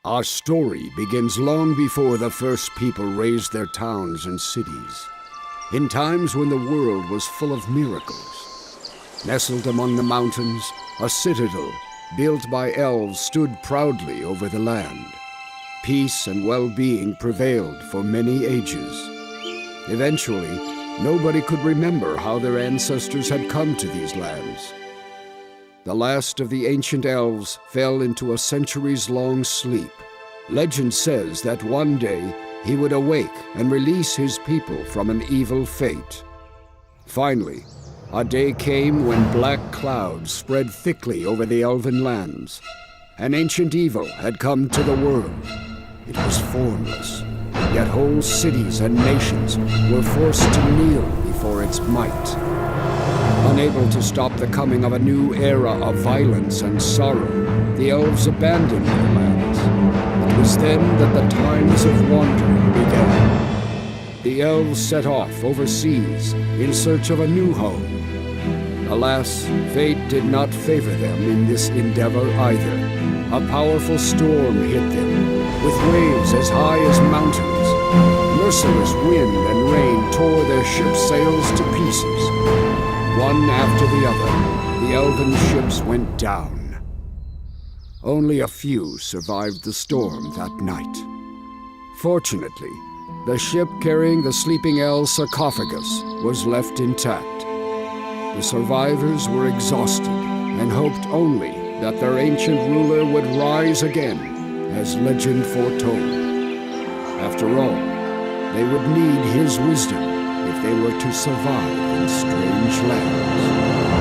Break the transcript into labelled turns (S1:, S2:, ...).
S1: Our story begins long before the first people raised their towns and cities, in times when the world was full of miracles. Nestled among the mountains, a citadel built by elves stood proudly over the land. Peace and well-being prevailed for many ages. Eventually, nobody could remember how their ancestors had come to these lands. The last of the ancient elves fell into a centuries-long sleep. Legend says that one day he would awake and release his people from an evil fate. Finally, a day came when black clouds spread thickly over the elven lands. An ancient evil had come to the world. It was formless, yet whole cities and nations were forced to kneel before its might. Unable to stop the coming of a new era of violence and sorrow, the elves abandoned their lands. It was then that the times of wandering began. The elves set off overseas in search of a new home. Alas, fate did not favor them in this endeavor either. A powerful storm hit them, with waves as high as mountains. Merciless wind and rain tore their ship's sails to pieces. One after the other, the elven ships went down. Only a few survived the storm that night. Fortunately, the ship carrying the sleeping elves' sarcophagus was left intact. The survivors were exhausted and hoped only that their ancient ruler would rise again, as legend foretold. After all, they would need his wisdom if they were to survive in strange lands.